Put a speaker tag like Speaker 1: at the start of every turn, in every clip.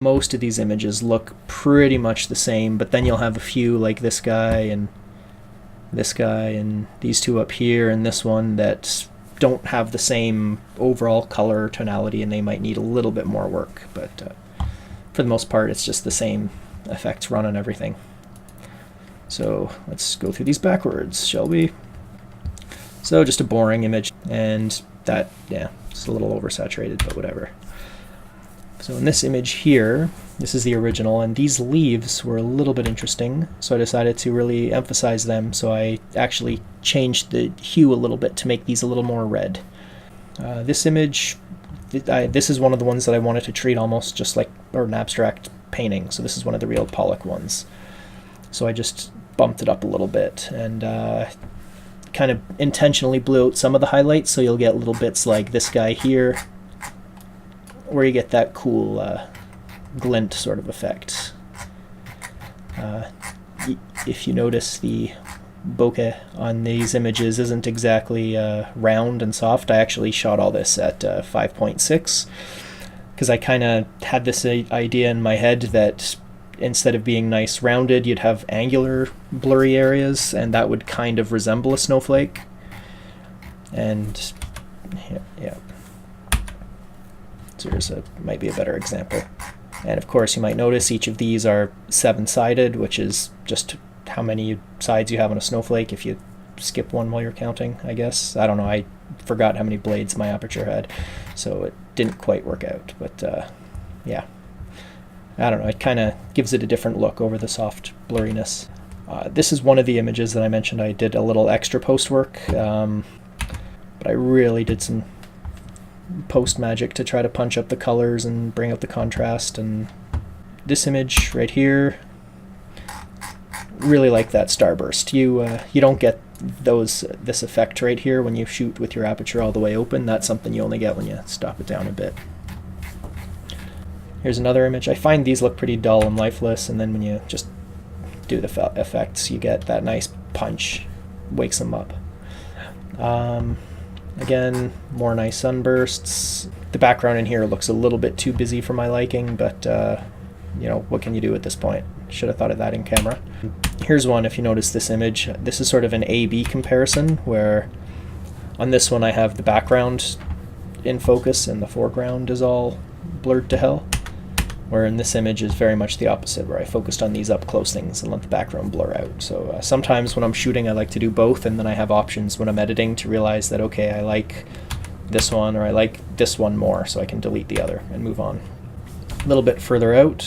Speaker 1: Most of these images look pretty much the same, but then you'll have a few like this guy and these two up here and this one that don't have the same overall color tonality, and they might need a little bit more work, but for the most part it's just the same effects run on everything. So let's go through these backwards, shall we? So just a boring image, and that, yeah, it's a little oversaturated, but whatever. So in this image here, this is the original, and these leaves were a little bit interesting, so I decided to really emphasize them, so I actually changed the hue a little bit to make these a little more red. This image, this is one of the ones that I wanted to treat almost just like an abstract painting, so this is one of the real Pollock ones. So I just bumped it up a little bit and kind of intentionally blew out some of the highlights, so you'll get little bits like this guy here, where you get that cool glint sort of effect. If you notice, the bokeh on these images isn't exactly round and soft. I actually shot all this at 5.6 because I kind of had this idea in my head that instead of being nice rounded, you'd have angular blurry areas, and that would kind of resemble a snowflake. And yeah. So here's might be a better example. And of course you might notice each of these are 7-sided, which is just how many sides you have on a snowflake if you skip one while you're counting, I guess. I don't know, I forgot how many blades my aperture had, so it didn't quite work out, but yeah. I don't know, it kind of gives it a different look over the soft blurriness. This is one of the images that I mentioned I did a little extra post work, but I really did some post magic to try to punch up the colors and bring out the contrast. And this image right here, really like that starburst. You don't get this effect right here when you shoot with your aperture all the way open. That's something you only get when you stop it down a bit. Here's another image. I find these look pretty dull and lifeless, and then when you just do the effects, you get that nice punch, wakes them up. Again, more nice sunbursts. The background in here looks a little bit too busy for my liking, but you know, what can you do at this point? Should have thought of that in camera. Here's one, if you notice this image. This is sort of an A-B comparison, where on this one I have the background in focus and the foreground is all blurred to hell, where in this image is very much the opposite, where I focused on these up close things and let the background blur out. So sometimes when I'm shooting I like to do both, and then I have options when I'm editing to realize that, okay, I like this one or I like this one more, so I can delete the other and move on. A little bit further out,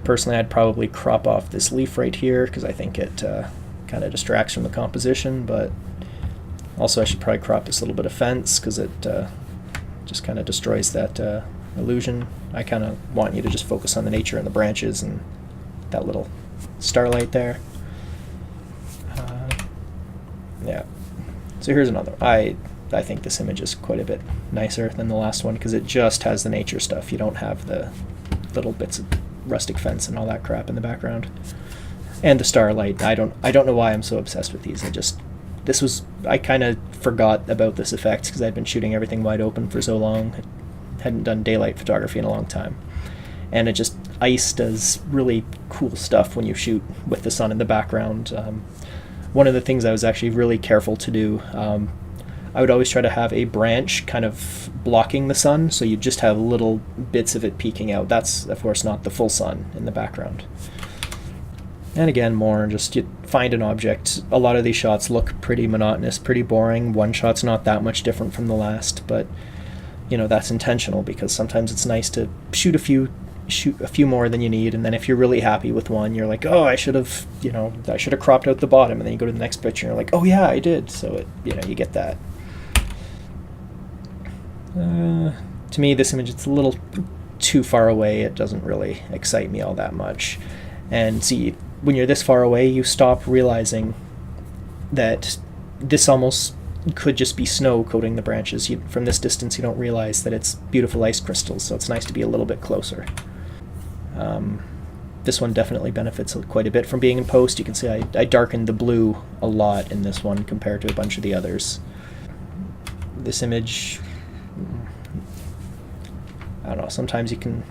Speaker 1: personally I'd probably crop off this leaf right here because I think it kind of distracts from the composition, but also I should probably crop this little bit of fence because it just kind of destroys that illusion. I kind of want you to just focus on the nature and the branches and that little starlight there. Yeah. So here's another. I think this image is quite a bit nicer than the last one because it just has the nature stuff. You don't have the little bits of rustic fence and all that crap in the background. And the starlight. I don't know why I'm so obsessed with these. I kind of forgot about this effect because I'd been shooting everything wide open for so long. Hadn't done daylight photography in a long time, and ice does really cool stuff when you shoot with the sun in the background. One of the things I was actually really careful to do, I would always try to have a branch kind of blocking the sun, so you just have little bits of it peeking out. That's of course not the full sun in the background. And again, more just you find an object. A lot of these shots look pretty monotonous, pretty boring. One shot's not that much different from the last, but you know, that's intentional because sometimes it's nice to shoot a few more than you need, and then if you're really happy with one, you're like, oh, I should have cropped out the bottom, and then you go to the next picture and you're like, oh yeah, I did. So you get that. To me, this image, it's a little too far away. It doesn't really excite me all that much. And see, when you're this far away, you stop realizing that this almost could just be snow coating the branches. From this distance, you don't realize that it's beautiful ice crystals, so it's nice to be a little bit closer. This one definitely benefits quite a bit from being in post. You can see I darkened the blue a lot in this one compared to a bunch of the others. This image, I don't know, sometimes you can,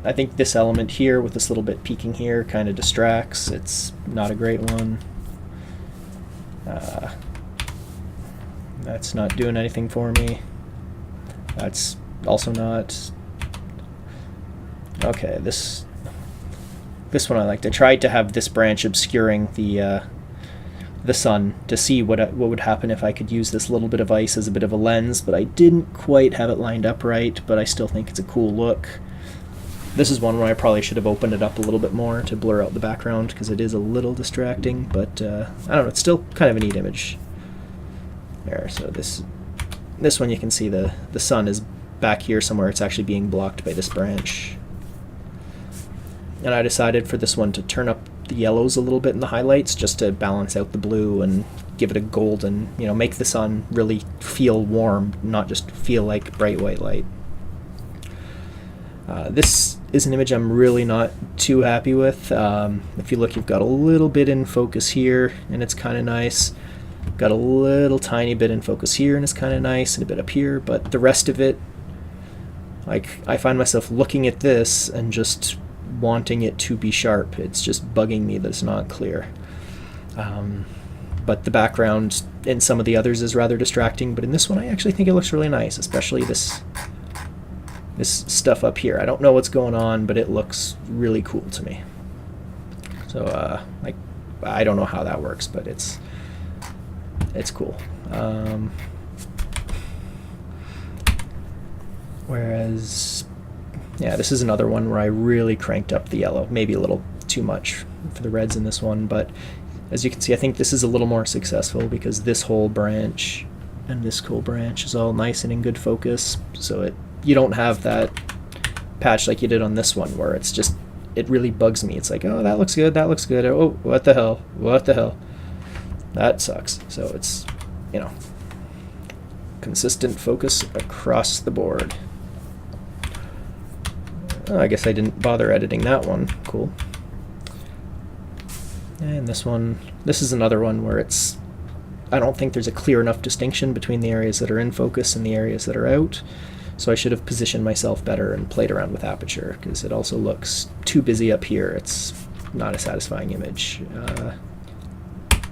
Speaker 1: I think this element here with this little bit peeking here kind of distracts. It's not a great one. That's not doing anything for me. That's also not. Okay, this one I liked. I tried to have this branch obscuring the sun to see what would happen if I could use this little bit of ice as a bit of a lens, but I didn't quite have it lined up right, but I still think it's a cool look. This is one where I probably should have opened it up a little bit more to blur out the background because it is a little distracting, but I don't know, it's still kind of a neat image. There, so this one you can see the sun is back here somewhere. It's actually being blocked by this branch. And I decided for this one to turn up the yellows a little bit in the highlights just to balance out the blue and give it a golden, make the sun really feel warm, not just feel like bright white light. This is an image I'm really not too happy with. If you look, you've got a little bit in focus here, and it's kind of nice. Got a little tiny bit in focus here, and it's kind of nice, and a bit up here, but the rest of it, like, I find myself looking at this and just wanting it to be sharp. It's just bugging me that it's not clear. But the background in some of the others is rather distracting, but in this one I actually think it looks really nice, especially this stuff up here. I don't know what's going on, but it looks really cool to me. So like, I don't know how that works, but it's cool. Whereas, yeah, this is another one where I really cranked up the yellow, maybe a little too much for the reds in this one, but as you can see, I think this is a little more successful because this whole branch and this whole branch is all nice and in good focus, so you don't have that patch like you did on this one where it's just, it really bugs me. It's like, oh, that looks good, oh, what the hell, that sucks. So it's, consistent focus across the board. Oh, I guess I didn't bother editing that one. Cool. And this one, this is another one where I don't think there's a clear enough distinction between the areas that are in focus and the areas that are out. So I should have positioned myself better and played around with aperture because it also looks too busy up here. It's not a satisfying image.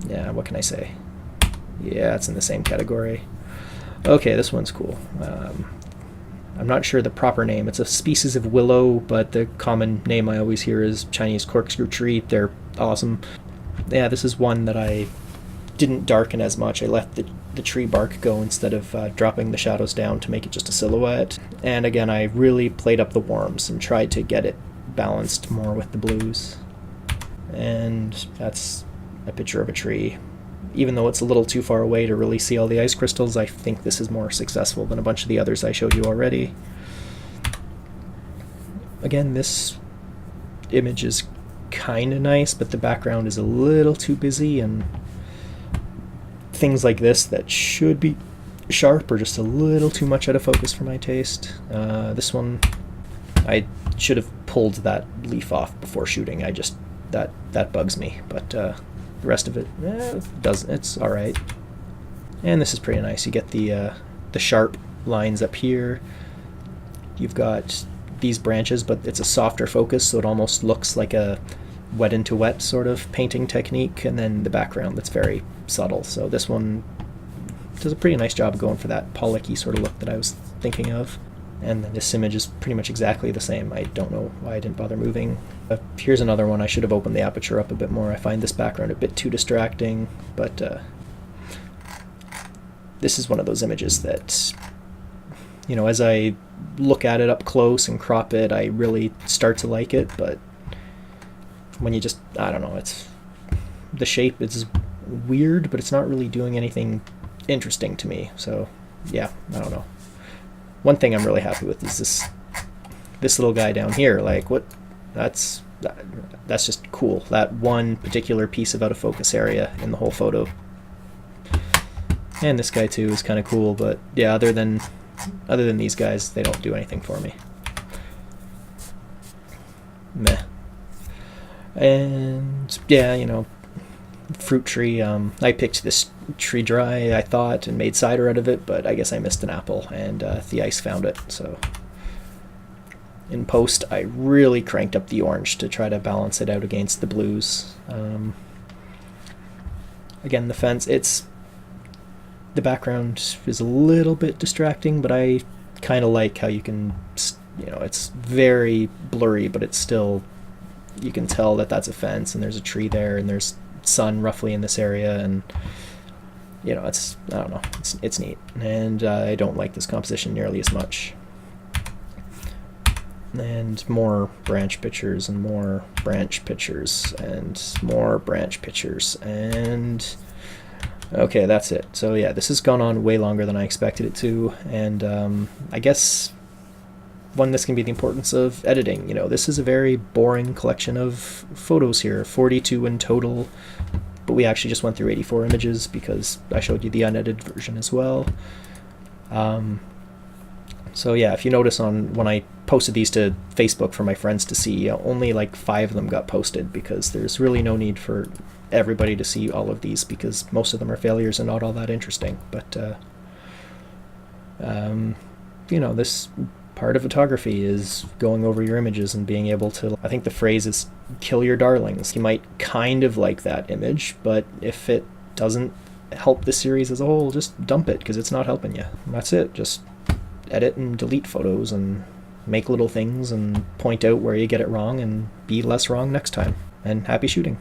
Speaker 1: Yeah, what can I say? Yeah, it's in the same category. Okay, this one's cool. I'm not sure the proper name. It's a species of willow, but the common name I always hear is Chinese corkscrew tree. They're awesome. Yeah, this is one that I didn't darken as much. I let the tree bark go instead of dropping the shadows down to make it just a silhouette. And again, I really played up the warms and tried to get it balanced more with the blues. And that's a picture of a tree. Even though it's a little too far away to really see all the ice crystals, I think this is more successful than a bunch of the others I showed you already. Again, this image is kind of nice, but the background is a little too busy, and things like this that should be sharp are just a little too much out of focus for my taste. This one, I should have pulled that leaf off before shooting. That bugs me, but the rest of it it's all right. And this is pretty nice. You get the sharp lines up here. You've got these branches, but it's a softer focus, so it almost looks like a wet into wet sort of painting technique, and then the background that's very subtle. So this one does a pretty nice job of going for that Pollock-y sort of look that I was thinking of. And then this image is pretty much exactly the same. I don't know why I didn't bother moving. Here's another one. I should have opened the aperture up a bit more. I find this background a bit too distracting, but this is one of those images that, as I look at it up close and crop it, I really start to like it, but when you just, I don't know, the shape is weird, but it's not really doing anything interesting to me. So yeah, I don't know. One thing I'm really happy with is this little guy down here. Like, what? That's just cool. That one particular piece of out of focus area in the whole photo. And this guy too is kind of cool, but yeah, other than these guys, they don't do anything for me. Meh. And yeah, fruit tree. I picked this tree dry, I thought, and made cider out of it, but I guess I missed an apple, and the ice found it. So in post, I really cranked up the orange to try to balance it out against the blues. Again, the fence, the background is a little bit distracting, but I kind of like how you can, it's very blurry, but it's still, you can tell that that's a fence, and there's a tree there, and there's sun roughly in this area, and it's, I don't know, it's neat, and I don't like this composition nearly as much. And more branch pictures, and more branch pictures, and more branch pictures, and okay, that's it. So yeah, this has gone on way longer than I expected it to, and I guess this can be the importance of editing. This is a very boring collection of photos here, 42 in total, but we actually just went through 84 images because I showed you the unedited version as well. So yeah, if you notice when I posted these to Facebook for my friends to see, only like 5 of them got posted, because there's really no need for everybody to see all of these, because most of them are failures and not all that interesting. But this part of photography is going over your images and being able to, I think the phrase is kill your darlings. You might kind of like that image, but if it doesn't help the series as a whole, just dump it, because it's not helping you. And that's it. Just edit and delete photos and make little things and point out where you get it wrong and be less wrong next time. And happy shooting.